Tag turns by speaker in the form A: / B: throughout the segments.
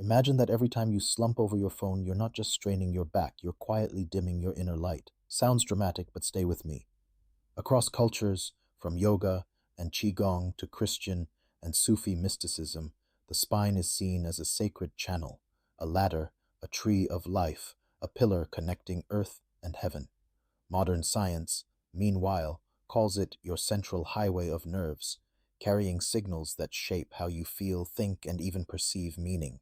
A: Imagine that every time you slump over your phone, you're not just straining your back, you're quietly dimming your inner light. Sounds dramatic, but stay with me. Across cultures, from yoga and qigong to Christian and Sufi mysticism, the spine is seen as a sacred channel, a ladder, a tree of life, a pillar connecting earth and heaven. Modern science, meanwhile, calls it your central highway of nerves, carrying signals that shape how you feel, think, and even perceive meaning.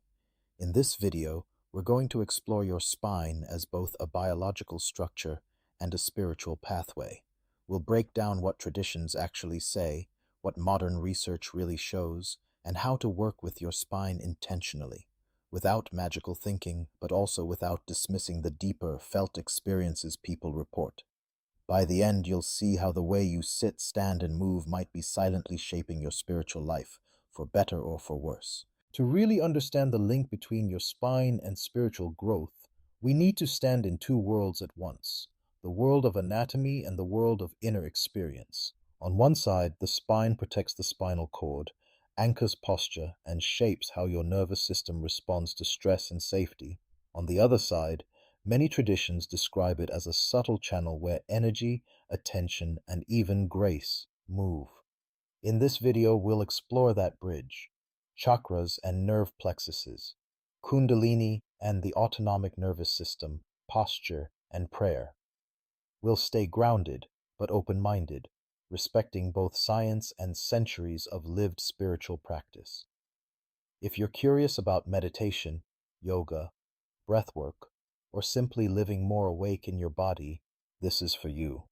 A: In this video, we're going to explore your spine as both a biological structure and a spiritual pathway. We'll break down what traditions actually say, what modern research really shows, and how to work with your spine intentionally, without magical thinking, but also without dismissing the deeper, felt experiences people report. By the end, you'll see how the way you sit, stand, and move might be silently shaping your spiritual life, for better or for worse. To really understand the link between your spine and spiritual growth, we need to stand in two worlds at once: the world of anatomy and the world of inner experience. On one side, the spine protects the spinal cord, anchors posture, and shapes how your nervous system responds to stress and safety. On the other side, many traditions describe it as a subtle channel where energy, attention, and even grace move. In this video, we'll explore that bridge: chakras and nerve plexuses, kundalini and the autonomic nervous system, posture and prayer. We'll stay grounded but open-minded, respecting both science and centuries of lived spiritual practice. If you're curious about meditation, yoga, breathwork, or simply living more awake in your body, this is for you.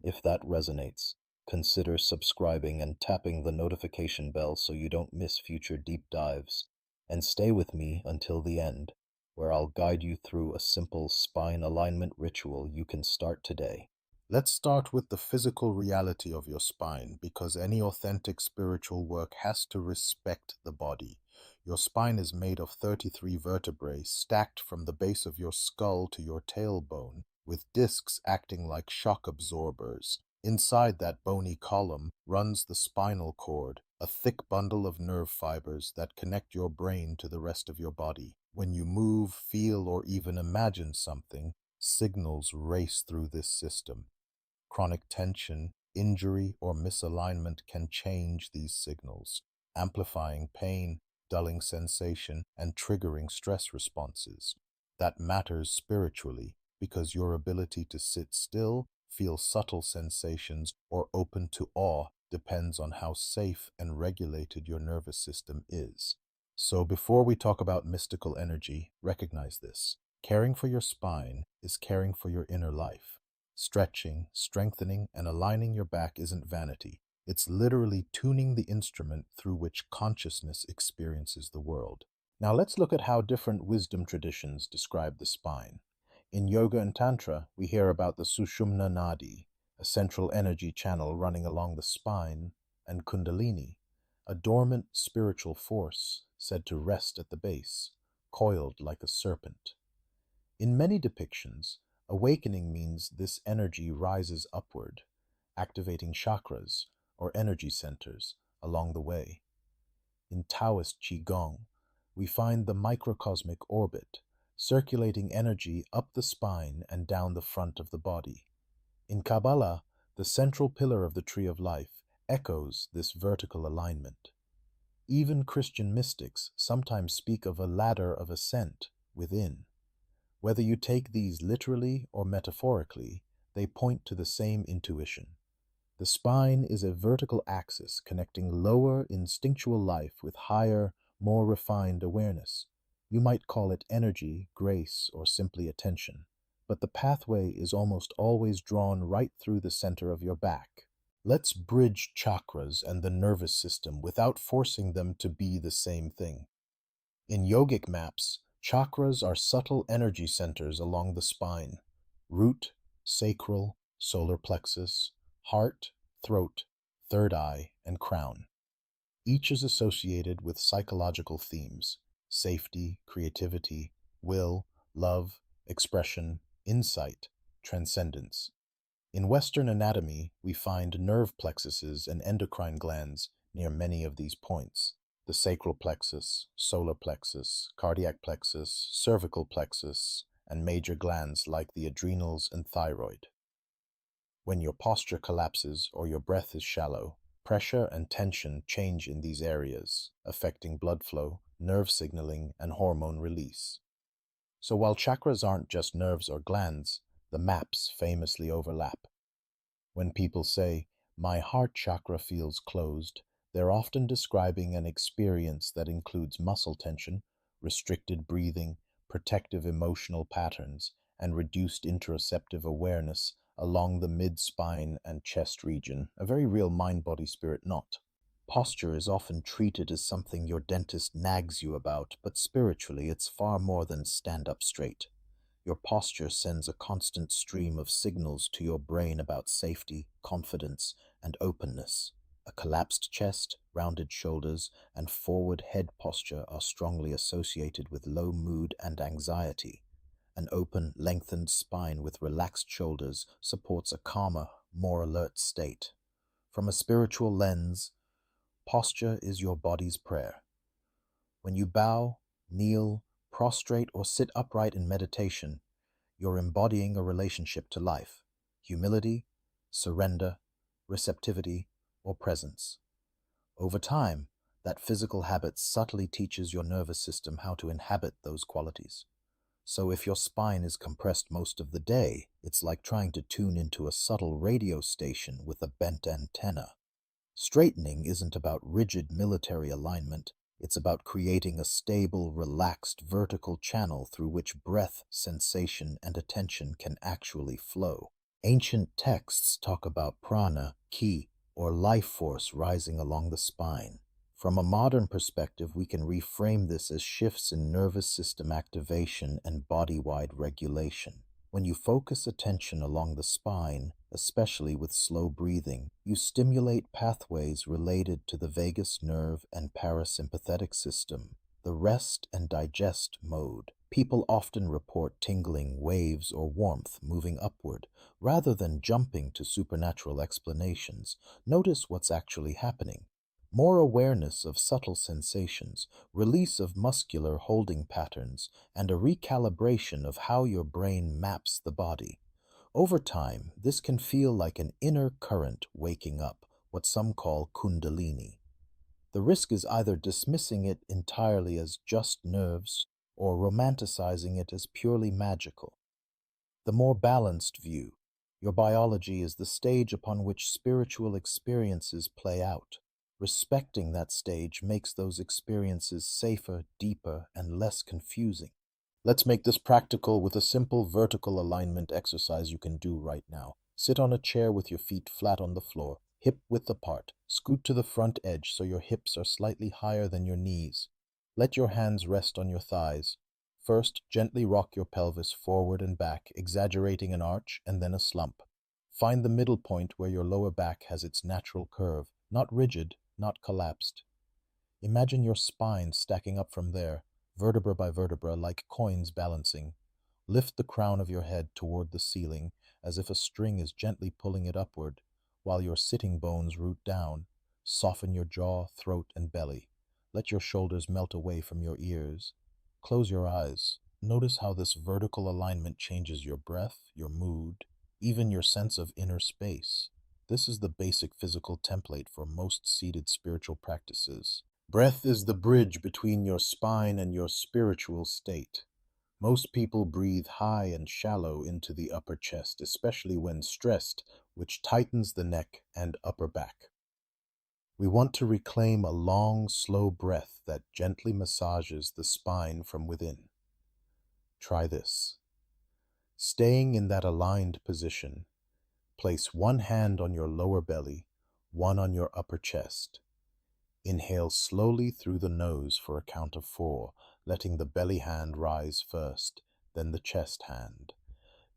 A: If that resonates, consider subscribing and tapping the notification bell so you don't miss future deep dives. And stay with me until the end, where I'll guide you through a simple spine alignment ritual you can start today. Let's start with the physical reality of your spine, because any authentic spiritual work has to respect the body. Your spine is made of 33 vertebrae stacked from the base of your skull to your tailbone, with discs acting like shock absorbers. Inside that bony column runs the spinal cord, a thick bundle of nerve fibers that connect your brain to the rest of your body. When you move, feel, or even imagine something, signals race through this system. Chronic tension, injury, or misalignment can change these signals, amplifying pain, dulling sensation, and triggering stress responses. That matters spiritually because your ability to sit still, feel subtle sensations, or open to awe depends on how safe and regulated your nervous system is. So before we talk about mystical energy, recognize this: caring for your spine is caring for your inner life. Stretching, strengthening, and aligning your back isn't vanity. It's literally tuning the instrument through which consciousness experiences the world. Now let's look at how different wisdom traditions describe the spine. In yoga and tantra, we hear about the Sushumna Nadi, a central energy channel running along the spine, and Kundalini, a dormant spiritual force said to rest at the base, coiled like a serpent. In many depictions, awakening means this energy rises upward, activating chakras, or energy centers, along the way. In Taoist Qigong, we find the microcosmic orbit, circulating energy up the spine and down the front of the body. In Kabbalah, the central pillar of the Tree of Life echoes this vertical alignment. Even Christian mystics sometimes speak of a ladder of ascent within. Whether you take these literally or metaphorically, they point to the same intuition. The spine is a vertical axis connecting lower instinctual life with higher, more refined awareness. You might call it energy, grace, or simply attention. But the pathway is almost always drawn right through the center of your back. Let's bridge chakras and the nervous system without forcing them to be the same thing. In yogic maps, chakras are subtle energy centers along the spine: root, sacral, solar plexus, heart, throat, third eye, and crown. Each is associated with psychological themes: safety, creativity, will, love, expression, insight, transcendence. In Western anatomy, we find nerve plexuses and endocrine glands near many of these points. The sacral plexus, solar plexus, cardiac plexus, cervical plexus, and major glands like the adrenals and thyroid. When your posture collapses or your breath is shallow, pressure and tension change in these areas, affecting blood flow, nerve signaling, and hormone release. So while chakras aren't just nerves or glands, the maps famously overlap. When people say, "My heart chakra feels closed," they're often describing an experience that includes muscle tension, restricted breathing, protective emotional patterns, and reduced interoceptive awareness along the mid-spine and chest region, a very real mind-body-spirit knot. Posture is often treated as something your dentist nags you about, but spiritually it's far more than stand up straight. Your posture sends a constant stream of signals to your brain about safety, confidence, and openness. A collapsed chest, rounded shoulders, and forward head posture are strongly associated with low mood and anxiety. An open, lengthened spine with relaxed shoulders supports a calmer, more alert state. From a spiritual lens, posture is your body's prayer. When you bow, kneel, prostrate, or sit upright in meditation, you're embodying a relationship to life, humility, surrender, receptivity, or presence. Over time, that physical habit subtly teaches your nervous system how to inhabit those qualities. So if your spine is compressed most of the day, it's like trying to tune into a subtle radio station with a bent antenna. Straightening isn't about rigid military alignment. It's about creating a stable, relaxed vertical channel through which breath, sensation, and attention can actually flow. Ancient texts talk about prana, ki, or life force rising along the spine. From a modern perspective, we can reframe this as shifts in nervous system activation and body-wide regulation. When you focus attention along the spine, especially with slow breathing, you stimulate pathways related to the vagus nerve and parasympathetic system, the rest and digest mode. People often report tingling, waves, or warmth moving upward, rather than jumping to supernatural explanations. Notice what's actually happening. More awareness of subtle sensations, release of muscular holding patterns, and a recalibration of how your brain maps the body. Over time, this can feel like an inner current waking up, what some call kundalini. The risk is either dismissing it entirely as just nerves or romanticizing it as purely magical. The more balanced view, your biology is the stage upon which spiritual experiences play out. Respecting that stage makes those experiences safer, deeper, and less confusing. Let's make this practical with a simple vertical alignment exercise you can do right now. Sit on a chair with your feet flat on the floor, hip width apart. Scoot to the front edge so your hips are slightly higher than your knees. Let your hands rest on your thighs. First, gently rock your pelvis forward and back, exaggerating an arch and then a slump. Find the middle point where your lower back has its natural curve, not rigid, not collapsed. Imagine your spine stacking up from there, vertebra by vertebra, like coins balancing. Lift the crown of your head toward the ceiling, as if a string is gently pulling it upward, while your sitting bones root down. Soften your jaw, throat, and belly. Let your shoulders melt away from your ears. Close your eyes. Notice how this vertical alignment changes your breath, your mood, even your sense of inner space. This is the basic physical template for most seated spiritual practices. Breath is the bridge between your spine and your spiritual state. Most people breathe high and shallow into the upper chest, especially when stressed, which tightens the neck and upper back. We want to reclaim a long, slow breath that gently massages the spine from within. Try this. Staying in that aligned position, place one hand on your lower belly, one on your upper chest. Inhale slowly through the nose for a count of 4, letting the belly hand rise first, then the chest hand.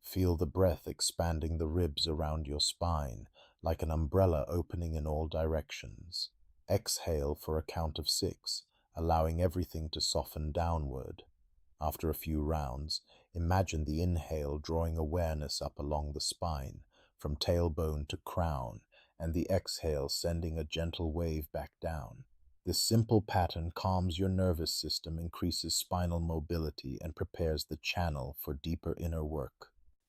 A: Feel the breath expanding the ribs around your spine, like an umbrella opening in all directions. Exhale for a count of 6, allowing everything to soften downward. After a few rounds, imagine the inhale drawing awareness up along the spine, from tailbone to crown, and the exhale sending a gentle wave back down. This simple pattern calms your nervous system, increases spinal mobility, and prepares the channel for deeper inner work.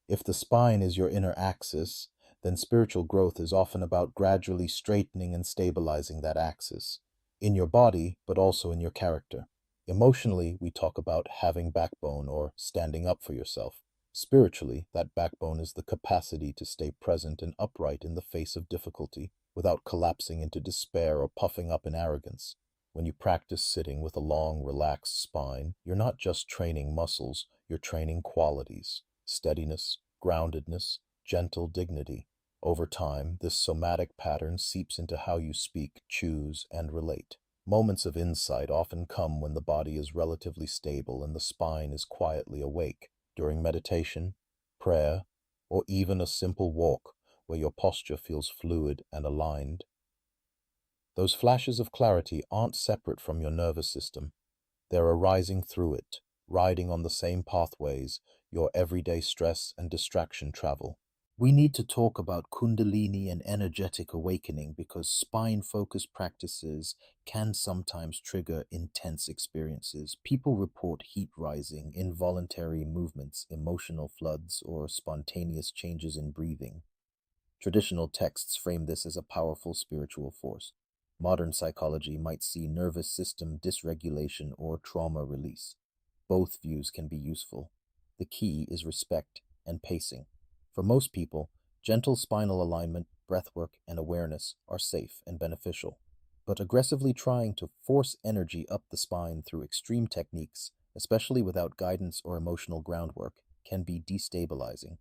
A: If the spine is your inner axis, then spiritual growth is often about gradually straightening and stabilizing that axis in your body, but also in your character. Emotionally, we talk about having backbone or standing up for yourself. Spiritually, that backbone is the capacity to stay present and upright in the face of difficulty without collapsing into despair or puffing up in arrogance. When you practice sitting with a long, relaxed spine, you're not just training muscles, you're training qualities: steadiness, groundedness, gentle dignity. Over time, this somatic pattern seeps into how you speak, choose, and relate. Moments of insight often come when the body is relatively stable and the spine is quietly awake. During meditation, prayer, or even a simple walk where your posture feels fluid and aligned. Those flashes of clarity aren't separate from your nervous system. They're arising through it, riding on the same pathways your everyday stress and distraction travel. We need to talk about Kundalini and energetic awakening because spine focused practices can sometimes trigger intense experiences. People report heat rising, involuntary movements, emotional floods, or spontaneous changes in breathing. Traditional texts frame this as a powerful spiritual force. Modern psychology might see nervous system dysregulation or trauma release. Both views can be useful. The key is respect and pacing. For most people, gentle spinal alignment, breathwork, and awareness are safe and beneficial. But aggressively trying to force energy up the spine through extreme techniques, especially without guidance or emotional groundwork, can be destabilizing.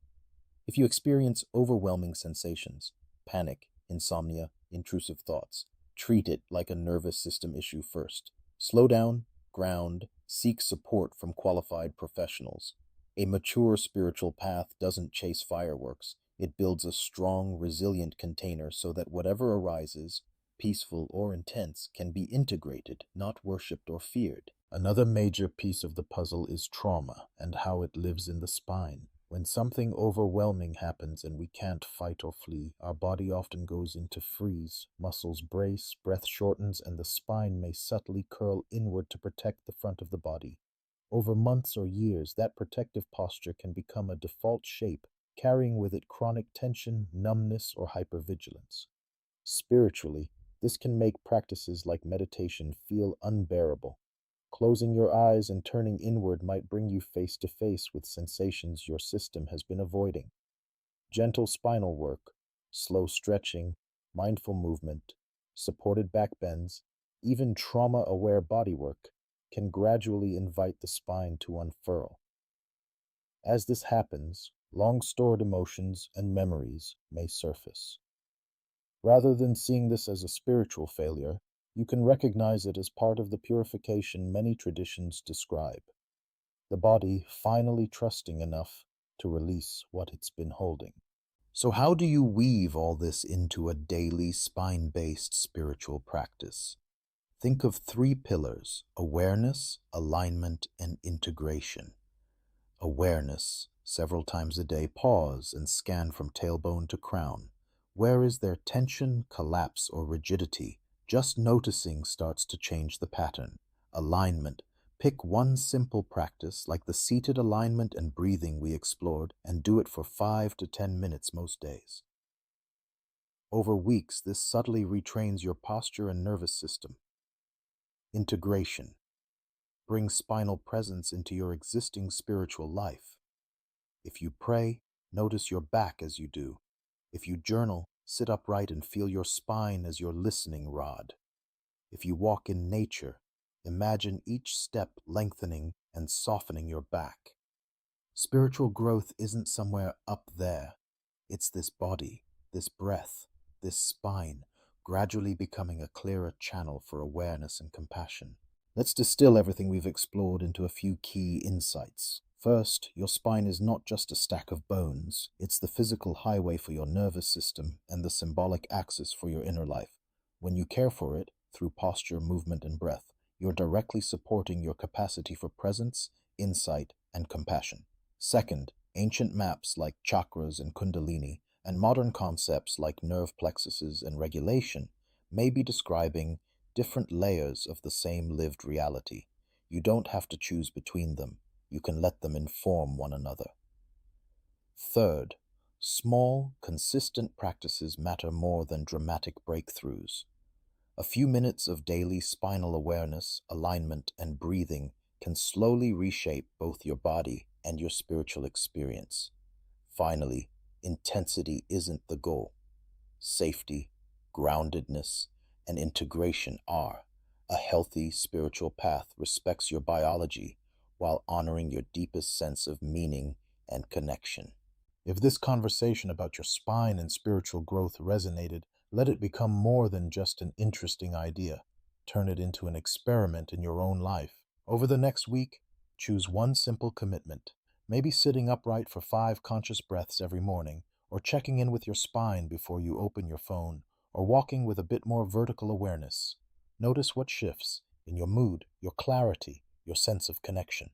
A: If you experience overwhelming sensations, panic, insomnia, intrusive thoughts, treat it like a nervous system issue first. Slow down, ground, seek support from qualified professionals. A mature spiritual path doesn't chase fireworks. It builds a strong, resilient container so that whatever arises, peaceful or intense, can be integrated, not worshipped or feared. Another major piece of the puzzle is trauma and how it lives in the spine. When something overwhelming happens and we can't fight or flee, our body often goes into freeze, muscles brace, breath shortens, and the spine may subtly curl inward to protect the front of the body. Over months or years, that protective posture can become a default shape, carrying with it chronic tension, numbness, or hypervigilance. Spiritually, this can make practices like meditation feel unbearable. Closing your eyes and turning inward might bring you face to face with sensations your system has been avoiding. Gentle spinal work, slow stretching, mindful movement, supported back bends, even trauma-aware bodywork can gradually invite the spine to unfurl. As this happens, long-stored emotions and memories may surface. Rather than seeing this as a spiritual failure, you can recognize it as part of the purification many traditions describe. The body finally trusting enough to release what it's been holding. So, how do you weave all this into a daily spine based spiritual practice? Think of three pillars: awareness, alignment, and integration. Awareness. Several times a day, pause and scan from tailbone to crown. Where is there tension, collapse, or rigidity? Just noticing starts to change the pattern. Alignment. Pick one simple practice like the seated alignment and breathing we explored and do it for 5 to 10 minutes most days. Over weeks, this subtly retrains your posture and nervous system. Integration. Bring spinal presence into your existing spiritual life. If you pray, notice your back as you do. If you journal, sit upright and feel your spine as your listening rod. If you walk in nature, imagine each step lengthening and softening your back. Spiritual growth isn't somewhere up there. It's this body, this breath, this spine, gradually becoming a clearer channel for awareness and compassion. Let's distill everything we've explored into a few key insights. First, your spine is not just a stack of bones. It's the physical highway for your nervous system and the symbolic axis for your inner life. When you care for it, through posture, movement, and breath, you're directly supporting your capacity for presence, insight, and compassion. Second, ancient maps like chakras and kundalini, and modern concepts like nerve plexuses and regulation may be describing different layers of the same lived reality. You don't have to choose between them. You can let them inform one another. Third, small, consistent practices matter more than dramatic breakthroughs. A few minutes of daily spinal awareness, alignment, and breathing can slowly reshape both your body and your spiritual experience. Finally, intensity isn't the goal. Safety, groundedness, and integration are. A healthy spiritual path respects your biology while honoring your deepest sense of meaning and connection. If this conversation about your spine and spiritual growth resonated, let it become more than just an interesting idea. Turn it into an experiment in your own life. Over the next week, choose one simple commitment. Maybe sitting upright for 5 conscious breaths every morning, or checking in with your spine before you open your phone, or walking with a bit more vertical awareness. Notice what shifts in your mood, your clarity, your sense of connection.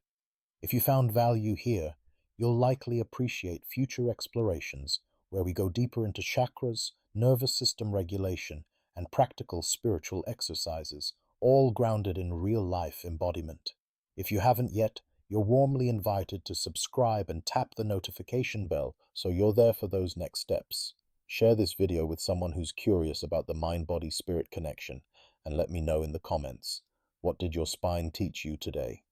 A: If you found value here, you'll likely appreciate future explorations where we go deeper into chakras, nervous system regulation, and practical spiritual exercises, all grounded in real-life embodiment. If you haven't yet, you're warmly invited to subscribe and tap the notification bell so you're there for those next steps. Share this video with someone who's curious about the mind-body-spirit connection, and let me know in the comments, what did your spine teach you today?